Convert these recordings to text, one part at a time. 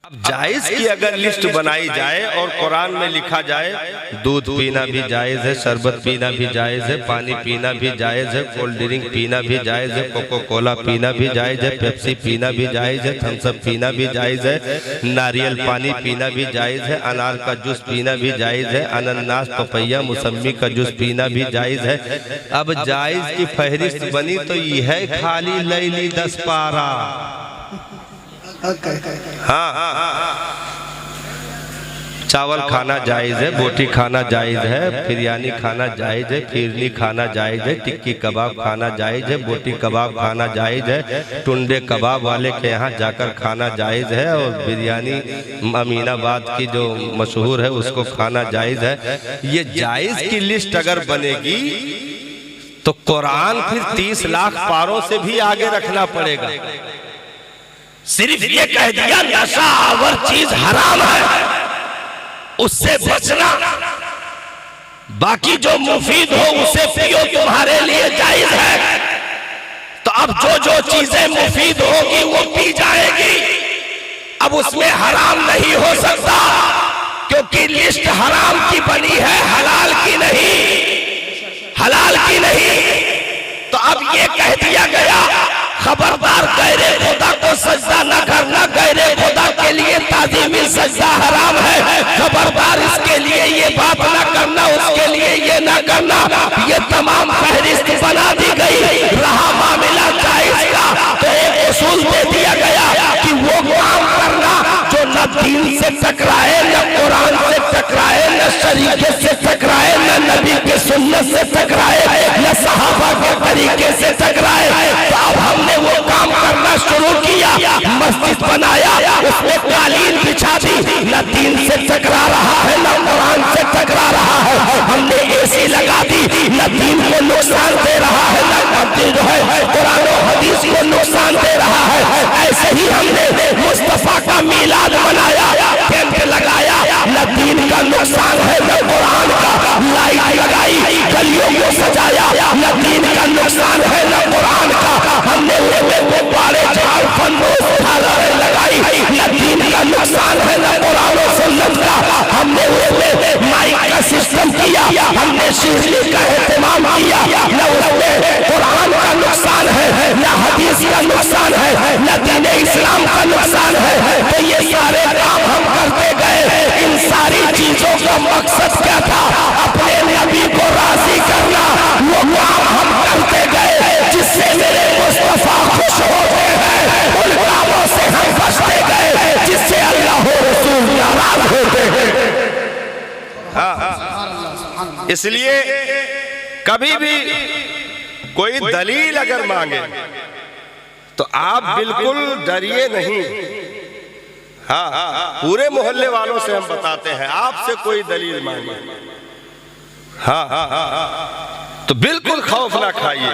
अब जायज की अगर लिस्ट बनाई जाए और कुरान में लिखा जाए दूध पीना भी जायज है, शरबत पीना भी जायज है, पानी पीना भी जायज है, कोल्ड ड्रिंक पीना भी जायज है, कोको कोला पीना भी जायज है, पेप्सी पीना भी जायज है, थम्स अप पीना भी जायज है, नारियल पानी पीना भी जायज है, अनार का जूस पीना भी जायज है, अनानास पपैया मौसमी का जूस पीना भी जायज है। अब जायज की फहरिस्त बनी तो यह है खाली लैली 10 पारा। हाँ, चावल खाना जायज है, बोटी खाना जायज है, बिरयानी खाना जायज है, फिरनी खाना जायज है, टिक्की कबाब खाना जायज है, बोटी कबाब खाना जायज है, टुंडे कबाब वाले के यहाँ जाकर खाना जायज है, और बिरयानी अमीनाबाद की जो मशहूर है उसको खाना जायज है। ये जायज की लिस्ट अगर बनेगी तो कुरान फिर 30 लाख पारों से भी आगे रखना पड़ेगा। सिर्फ ये कह दिया नशा और चीज हराम है, उससे बचना, बाकी जो मुफीद हो उसे पियो, तुम्हारे लिए जायज है। तो अब जो चीजें मुफीद होगी वो पी जाएगी, अब उसमें हराम नहीं हो सकता, क्योंकि लिस्ट हराम की बनी है, हलाल की नहीं, हलाल की नहीं। तो अब ये कह दिया गया खबरदार गैरे खुदा को सजदा न करना, गैरे खुदा के लिए ताज़ीमी सजदा हराम है, खबरदार इसके लिए ये बात न करना, उसके लिए ये न करना। ये तमाम फहरिस्त बना दी गई। रहा मामला जायज का तो एक उसूल दे दिया गया कि वो काम करना जो न दीन से टकराए, न कुरान से टकराए, न शरीयत से टकराए, न नबी के सुन्नत से टकराए, न सहाबा के तरीके से टकराए। तो अब हमने वो काम करना शुरू किया, मस्जिद बनाया, उसमें कालीन बिछा दी, न दीन से टकरा रहा है, न कुरान से टकरा रहा है। हमने एसी लगा दी, न दीन को नुकसान दे रहा है, न जो है कुरान और हदीस को नुकसान दे रहा है। ऐसे ही हमने मुस्तफा का मीलाद मनाया, टेंट लगाया, न दीन का नुकसान है न कुरान का, लाइट लगाई, गलियों को सजाया, न दीन का नुकसान है न कुरान का। हमने गुब्बारे, झाड़, फंदोस, झालरें लगाई, न दीन का नुकसान है न कुरान और सुन्नत का। हमने उसमें माइक का सिस्टम किया, हमने शिरनी का एहतमाम किया, न उसमें कुरान का नुकसान है, न हदीस का नुकसान है, न दीन इस्लाम का नुकसान है। तो ये सारे काम हम करते गए। इन सारी चीजों का मकसद क्या था? अपने नबी को राजी करना। वो काम हम करते गए जिससे मेरे मुस्तफा खुश होते हैं, उन कामों से हम बचते गए जिससे अल्लाह और रसूल नाराज होते हैं। इसलिए कभी भी कोई दलील अगर मांगे तो आप बिल्कुल डरिए नहीं। हाँ, पूरे मोहल्ले वालों से हम बताते हैं, आपसे कोई दलील मांगे, तो बिल्कुल खौफ ना खाइए,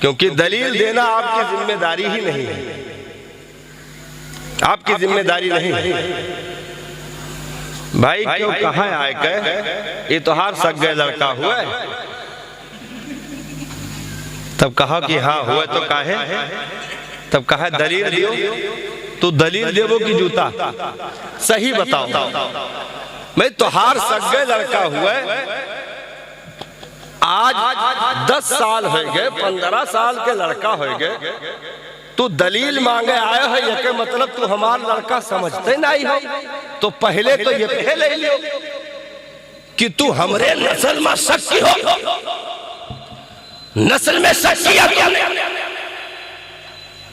क्योंकि दलील देना आपकी जिम्मेदारी ही नहीं है, आपकी जिम्मेदारी नहीं है। भाई क्यों कहाँ आए के ये तो हार सक गए लड़का हुआ है, तब कहा कि हाँ हुआ तो काहे, तब कहा दलील दियो, तो दलील देवो की जूता सही बताओ। मैं तो हार सक गए लड़का हुआ, आज 10 साल हो गए, 15 साल के लड़का हो गए, तू दलील मांगे आया है, ये के मतलब तू हमारा लड़का समझते नहीं हो। तो पहले तो ये पहले लियो कि तू हमरे नस्ल में शक की हो, नस्ल में शक किया तुमने,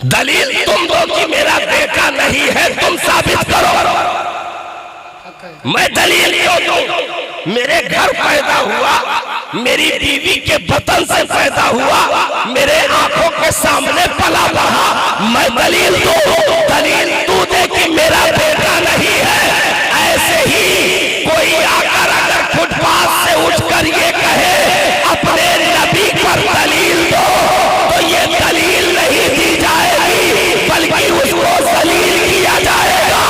दलील तुम दो कि मेरा बेटा नहीं है, तुम साबित करो। मैं दलील क्यों दूं? मेरे घर पैदा हुआ, मेरी बीवी के बतन से पैदा हुआ, मेरे आंखों के सामने पला बढ़ा, मैं दलील दूं? दलील तू दे कि मेरा बेटा नहीं है। ऐसे ही कोई आकर अगर फुटपाथ से उठकर ये कहे अपने नबी पर दलील दो, तो ये दलील नहीं दी जाएगी, बल्कि उसको दलील किया जाएगा।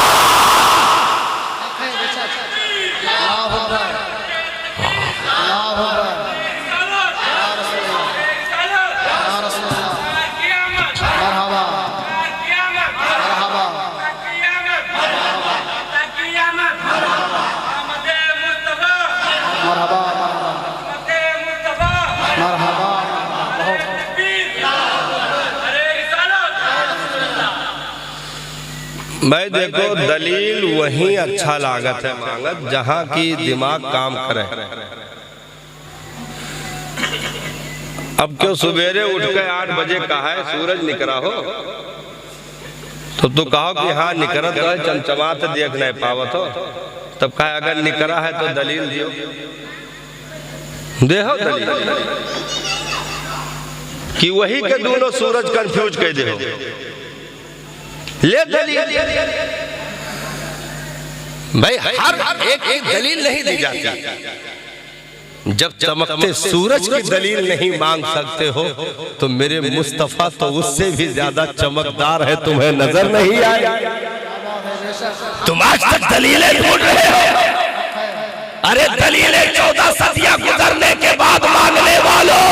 मैं देखो दलील वही अच्छा लागत है मांगत जहां की दिमाग काम करे। अब क्यों सवेरे उठ के 8 बजे कहा है सूरज निकला हो तो तू कहो कि हाँ निकरत है चमचमात देख नहीं पावत हो, तब कहा अगर निकरा है तो दलील दियो, देहो दलील कि वही के दोनों सूरज कंफ्यूज कर दे ले दलील। भाई हर एक दलील नहीं दी जाती। जब चमकते सूरज की दलील नहीं मांग सकते हो तो मेरे मुस्तफा तो उससे भी ज्यादा चमकदार है, तुम्हें नजर नहीं आया? तुम आज तक दलीलें ढूंढ रहे हो। अरे दलीलें 14 सदियां गुजरने के बाद मांगने वालों,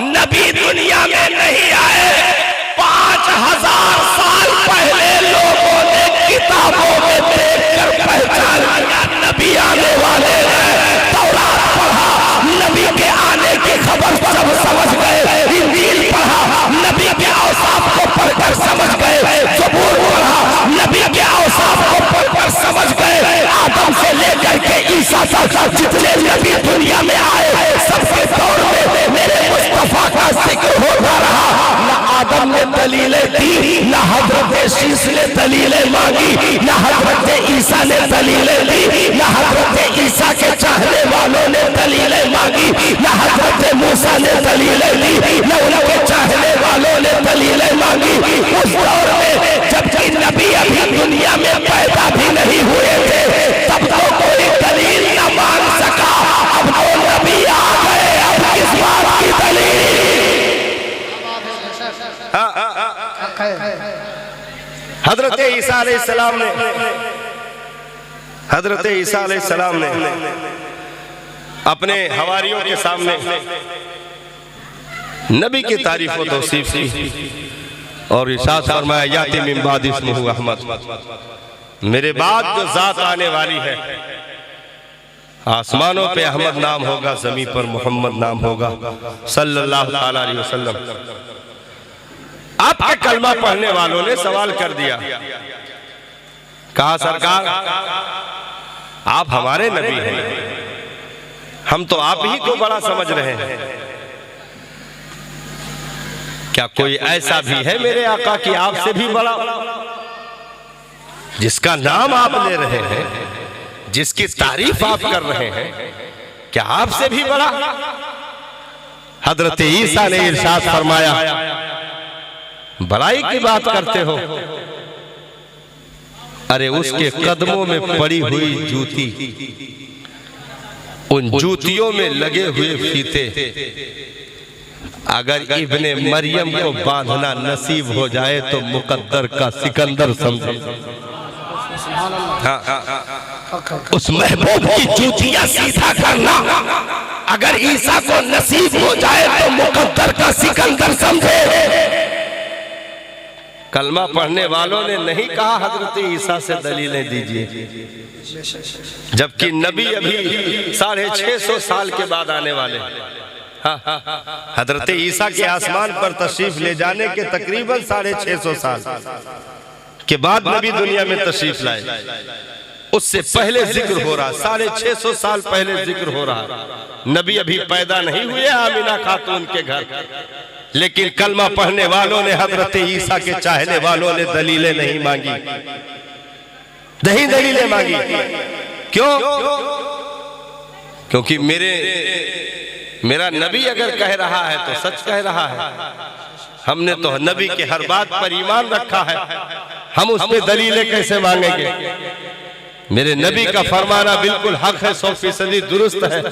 नबी दुनिया में नहीं आए। 5000 साल पहले लोगों ने किताबों में देखकर पहचान लिया नबी आने वाले हैं। तौरात पढ़ा, नबी के आने की खबर सब समझ गए। इंजील पढ़ा, नबी के औसाफ को पढ़कर समझ गए। ज़बूर पढ़ा, नबी के औसाफ को पढ़कर समझ गए। आदम से लेकर के ईसा तक जितने नबी दुनिया में आए सबके दौर में मेरे मुस्तफा का जिक्र होता रहा। न आदम ने दलीलें दी, न हजरत शीश ने दलीलें मांगी, न हजरत ईसा ने दलीलें दी, न हजरत ईसा के चाहने वालों ने दलीलें मांगी, न हजरत मूसा ने दलीलें दी, न उनके चाहने वालों ने दलीलें मांगी। उस दौर में जबकि नबी अभी दुनिया में पैदा भी नहीं हुए थे, तब तो कोई दलील न मांग सका। अब तो नबी आ गए, अब किस बात की दलील? हजरत ईसा अलैहिस्सलाम ने हजरत ईसा अलैहिस्सलाम ने अपने हवारियों के सामने नबी की तारीफ व तौसीफ की और इरशाद फरमाया याति मिन बाद इस्मुहु अहमद, मेरे बाद जो जात आने वाली है आसमानों पे अहमद नाम होगा, जमीन पर मोहम्मद नाम होगा सल्लल्लाहु अलैहि वसल्लम। आपके कलमा पढ़ने वालों ने सवाल कर दिया, कहा सरकार आप हमारे नबी हैं, हम तो आप ही को बड़ा समझ रहे हैं, क्या कोई ऐसा भी है मेरे आका कि आपसे भी बड़ा, जिसका नाम आप ले रहे हैं, जिसकी तारीफ आप कर रहे हैं, क्या आपसे भी बड़ा? हजरत ईसा ने इरशाद फरमाया बड़ाई की बात करते हो, अरे उसके कदमों में पड़ी हुई जूती, उन जूतियों में लगे हुए फीते, अगर इब्ने मरियम को बांधना नसीब हो जाए तो मुकद्दर का सिकंदर समझो। उस महबूब की जूतियां सीधा करना अगर ईसा को नसीब हो जाए तो मुकद्दर का सिकंदर समझे। कलमा पढ़ने वालों ने नहीं कहा हजरत ईसा से दलीलें दीजिए, जबकि नबी अभी 650 साल के बाद आने वाले। हजरत ईसा के आसमान पर तशरीफ ले जाने के तकरीबन 650 साल के बाद नबी दुनिया में तशरीफ लाए। उससे पहले जिक्र हो रहा, 650 साल पहले जिक्र हो रहा, नबी अभी पैदा नहीं हुए आमिना खातून के घर, लेकिन कलमा पढ़ने वालों ने हजरत ईसा के चाहने वालों ने दलीलें नहीं मांगी, नहीं दलीलें मांगी। क्यों? क्योंकि मेरा नबी अगर कह रहा है तो सच कह रहा है। हमने तो नबी के हर बात पर ईमान रखा है, हम उस पे दलीलें कैसे मांगेंगे? मेरे नबी का फरमाना बिल्कुल हक है, 100% दुरुस्त है।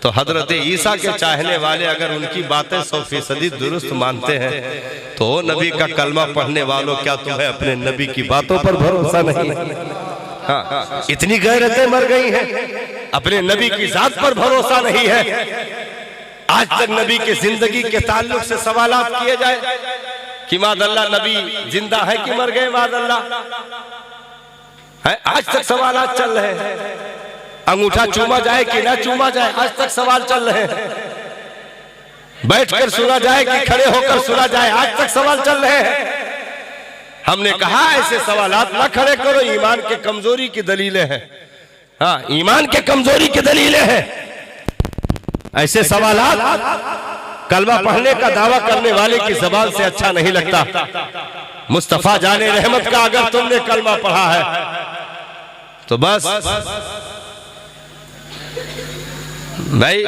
तो हजरत ईसा के चाहने वाले अगर उनकी बातें 100% दुरुस्त मानते हैं तो नबी का कलमा पढ़ने वालों, क्या तुम्हें अपने नबी की बातों पर भरोसा नहीं? हाँ, इतनी गैरतें मर गई हैं, अपने नबी की जात पर भरोसा नहीं है। आज तक नबी के जिंदगी के ताल्लुक से सवालात किए जाए कि मादअल्लाह नबी जिंदा है कि मर गए, मादअल्लाह है, आज तक सवालात चल रहे हैं। अंगूठा चूमा जाए कि ना चूमा जाए, आज तक सवाल चल रहे हैं। बैठकर सुना जाए कि खड़े होकर सुना जाए, आज तक सवाल चल रहे हैं। हमने कहा ऐसे सवालात ना खड़े करो, ईमान के कमजोरी की दलीलें हैं। हाँ, ईमान के कमजोरी की दलीलें हैं। ऐसे सवालात कलमा पढ़ने का दावा करने वाले की जबान से अच्छा नहीं लगता। मुस्तफा जाने रहमत का अगर तुमने कलमा पढ़ा है तो बस भाई